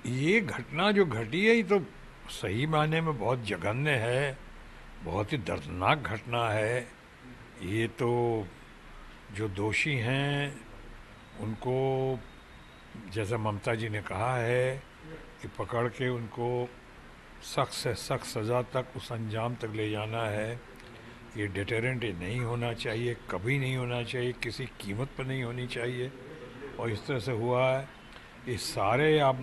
ये घटना जो घटी है ये तो सही मायने में बहुत जघन्य है, बहुत ही दर्दनाक घटना है। ये तो जो दोषी हैं उनको, जैसा ममता जी ने कहा है कि पकड़ के उनको सख्त से सख्त सज़ा तक, उस अंजाम तक ले जाना है। ये डिटेरेंट ये नहीं होना चाहिए, कभी नहीं होना चाहिए, किसी कीमत पर नहीं होनी चाहिए। और इस तरह से हुआ है। ये सारे आप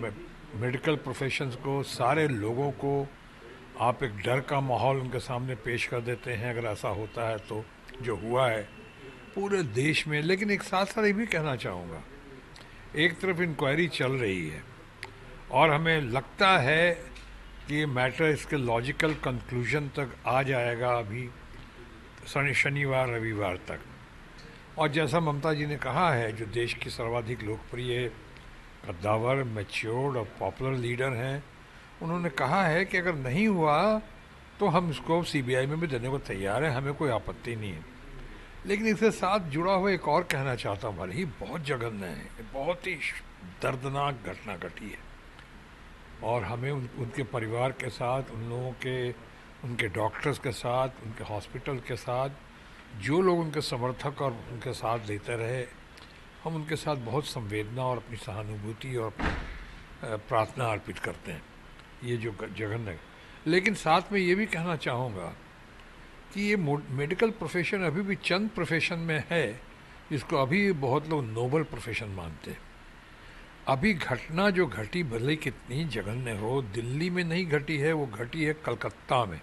मेडिकल प्रोफेशंस को, सारे लोगों को आप एक डर का माहौल उनके सामने पेश कर देते हैं अगर ऐसा होता है तो, जो हुआ है पूरे देश में। लेकिन एक साथ साथ ये भी कहना चाहूँगा, एक तरफ इंक्वायरी चल रही है और हमें लगता है कि ये मैटर इसके लॉजिकल कंक्लूजन तक आ जाएगा अभी शनिवार रविवार तक। और जैसा ममता जी ने कहा है, जो देश की सर्वाधिक लोकप्रिय, कद्दावर, मैच्योर्ड और पॉपुलर लीडर हैं, उन्होंने कहा है कि अगर नहीं हुआ तो हम इसको सीबीआई में भी देने को तैयार हैं, हमें कोई आपत्ति नहीं है। लेकिन इसके साथ जुड़ा हुआ एक और कहना चाहता हूँ, भले ही बहुत जघन्य है, बहुत ही दर्दनाक घटना घटी है और हमें उनके परिवार के साथ, उन लोगों के, उनके डॉक्टर्स के साथ, उनके हॉस्पिटल के साथ, जो लोग उनके समर्थक और उनके साथ देते रहे, हम उनके साथ बहुत संवेदना और अपनी सहानुभूति और प्रार्थना अर्पित करते हैं। ये जो जघन्य है। लेकिन साथ में ये भी कहना चाहूँगा कि ये मेडिकल प्रोफेशन अभी भी चंद प्रोफेशन में है जिसको अभी बहुत लोग नोबल प्रोफेशन मानते हैं। अभी घटना जो घटी, भले कितनी जघन्य हो, दिल्ली में नहीं घटी है, वो घटी है कलकत्ता में।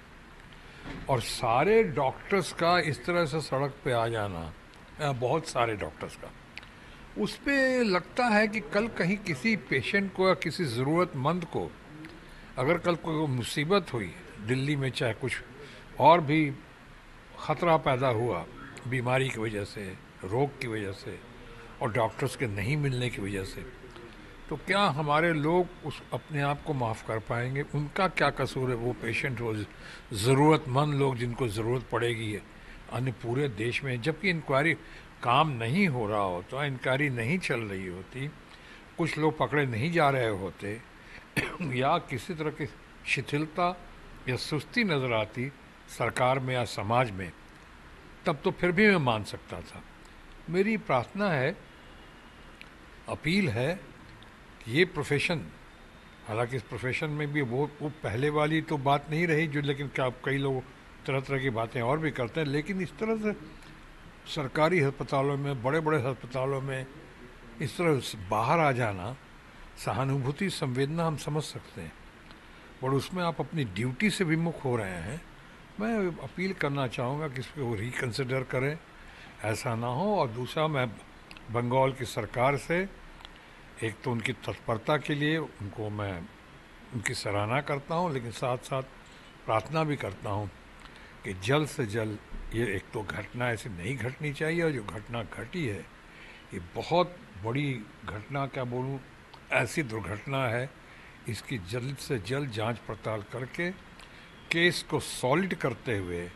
और सारे डॉक्टर्स का इस तरह से सड़क पे आ जाना, बहुत सारे डॉक्टर्स का, उस पे लगता है कि कल कहीं किसी पेशेंट को या किसी ज़रूरतमंद को अगर कल कोई मुसीबत हुई दिल्ली में, चाहे कुछ और भी ख़तरा पैदा हुआ बीमारी की वजह से, रोग की वजह से और डॉक्टर्स के नहीं मिलने की वजह से, तो क्या हमारे लोग उस अपने आप को माफ़ कर पाएंगे? उनका क्या कसूर है? वो पेशेंट हो, ज़रूरतमंद लोग जिनको ज़रूरत पड़ेगी है अन्य पूरे देश में, जबकि इंक्वायरी काम नहीं हो रहा होता, इंक्वायरी नहीं चल रही होती, कुछ लोग पकड़े नहीं जा रहे होते या किसी तरह की शिथिलता या सुस्ती नज़र आती सरकार में या समाज में, तब तो फिर भी मैं मान सकता था। मेरी प्रार्थना है, अपील है कि ये प्रोफेशन, हालांकि इस प्रोफेशन में भी वो पहले वाली तो बात नहीं रही जो, लेकिन क्या कई लोग तरह तरह की बातें और भी करते हैं, लेकिन इस तरह से सरकारी अस्पतालों में, बड़े बड़े अस्पतालों में इस तरह बाहर आ जाना, सहानुभूति, संवेदना हम समझ सकते हैं, पर उसमें आप अपनी ड्यूटी से विमुख हो रहे हैं। मैं अपील करना चाहूँगा कि इसको रिकन्सिडर करें, ऐसा ना हो। और दूसरा, मैं बंगाल की सरकार से, एक तो उनकी तत्परता के लिए उनको मैं उनकी सराहना करता हूँ, लेकिन साथ साथ प्रार्थना भी करता हूँ कि जल्द से जल्द ये, एक तो घटना ऐसी नहीं घटनी चाहिए, और जो घटना घटी है ये बहुत बड़ी घटना, क्या बोलूँ, ऐसी दुर्घटना है, इसकी जल्द से जल्द जांच पड़ताल करके केस को सॉलिड करते हुए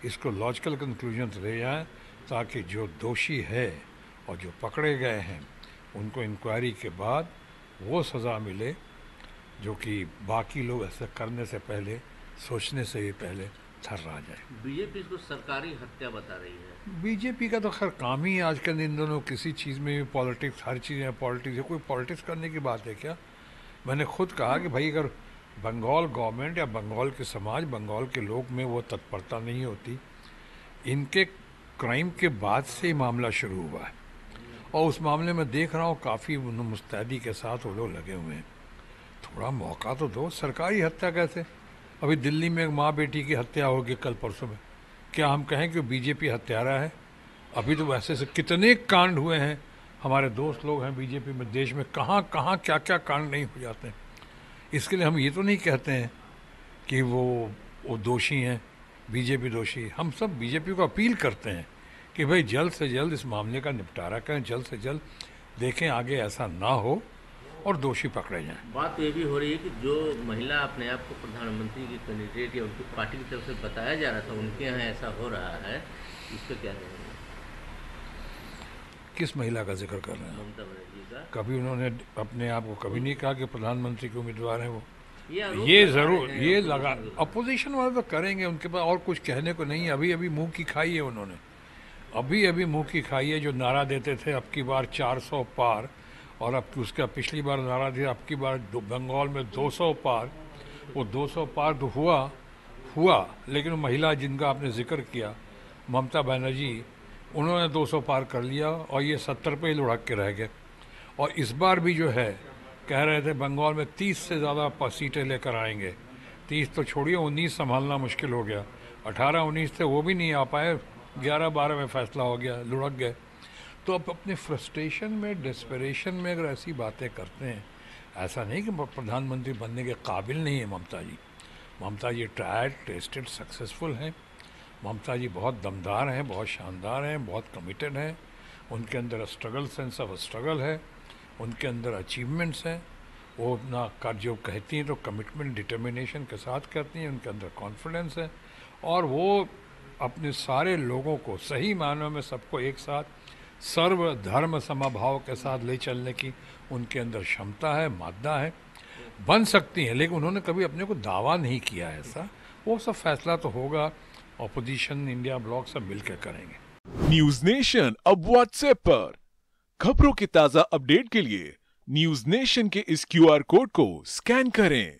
इसको लॉजिकल कंक्लूजन ले जाएं, ताकि जो दोषी है और जो पकड़े गए हैं उनको इंक्वायरी के बाद वो सज़ा मिले जो कि बाकी लोग ऐसा करने से पहले, सोचने से भी पहले थर्रा जाए। बीजेपी इसको सरकारी हत्या बता रही है। बीजेपी का तो खैर काम ही है आजकल इन दोनों, किसी चीज़ में भी पॉलिटिक्स, हर चीज़ में पॉलिटिक्स है। कोई पॉलिटिक्स करने की बात है क्या? मैंने खुद कहा कि भाई, अगर बंगाल गवर्नमेंट या बंगाल के समाज, बंगाल के लोग में वो तत्परता नहीं होती, इनके क्राइम के बाद से ही मामला शुरू हुआ है और उस मामले में देख रहा हूँ काफ़ी मुस्तैदी के साथ वो लोग लगे हुए हैं। थोड़ा मौका तो दो। सरकारी हत्या कैसे? अभी दिल्ली में एक माँ बेटी की हत्या होगी कल परसों में, क्या हम कहें कि बीजेपी हत्यारा है? अभी तो वैसे से कितने कांड हुए हैं, हमारे दोस्त लोग हैं बीजेपी में, देश में कहाँ कहाँ क्या क्या कांड नहीं हो जाते हैं। इसके लिए हम ये तो नहीं कहते हैं कि वो दोषी हैं, बीजेपी दोषी। हम सब बीजेपी को अपील करते हैं कि भाई जल्द से जल्द इस मामले का निपटारा करें, जल्द से जल्द देखें आगे ऐसा ना हो और दोषी पकड़े जाएं। बात ये भी हो रही है कि जो महिला अपने आप को प्रधानमंत्री की कैंडिडेट या उनकी पार्टी की तरफ से बताया जा रहा था, उनके यहाँ ऐसा हो रहा है, इस पर क्या कहेंगे? किस महिला का जिक्र कर रहे हैं? ममता बनर्जी का। होगा। कभी उन्होंने अपने आप को कभी नहीं कहा कि प्रधानमंत्री के उम्मीदवार हैं वो। आरोप ये लगा जरूर रहे हैं ये opposition लगा, के ऊपर। अपोजिशन वाले तो करेंगे, उनके पास और कुछ कहने को नहीं है। अभी अभी मुंह की खाई है उन्होंने, अभी अभी मुंह की खाई है। जो नारा देते थे अब की बार 400 पार, और अब उसका पिछली बार नारा दिया अब की बार बंगाल में 200 पार। वो 200 पार तो हुआ, लेकिन वो महिला जिनका आपने जिक्र किया, ममता बनर्जी, उन्होंने 200 पार कर लिया और ये 70 पे ही लुढ़क के रह गए। और इस बार भी जो है कह रहे थे बंगाल में 30 से ज़्यादा सीटें लेकर आएंगे। 30 तो छोड़िए, 19 संभालना मुश्किल हो गया। 18-19 थे, वो भी नहीं आ पाए। 11-12 में फैसला हो गया, लुढ़क गए। तो अब अपने फ्रस्ट्रेशन में, डेस्परेशन में अगर ऐसी बातें करते हैं, ऐसा नहीं कि प्रधानमंत्री बनने के काबिल नहीं है ममता जी। ममता जी ट्राइड, टेस्टेड, सक्सेसफुल हैं। ममता जी बहुत दमदार हैं, बहुत शानदार हैं, बहुत कमिटेड हैं। उनके अंदर स्ट्रगल, सेंस ऑफ स्ट्रगल है, उनके अंदर अचीवमेंट्स हैं। वो अपना का जो कहती हैं तो कमिटमेंट, डिटर्मिनेशन के साथ करती हैं। उनके अंदर कॉन्फिडेंस है और वो अपने सारे लोगों को सही मायनों में सबको एक साथ सर्व धर्म समभाव के साथ ले चलने की उनके अंदर क्षमता है, मादा है। बन सकती हैं, लेकिन उन्होंने कभी अपने को दावा नहीं किया है ऐसा। वो सब फैसला तो होगा, ऑपोजिशन, इंडिया ब्लॉक सब मिलकर करेंगे। न्यूज नेशन अब व्हाट्सएप पर खबरों के ताजा अपडेट के लिए न्यूज नेशन के इस क्यूआर कोड को स्कैन करें।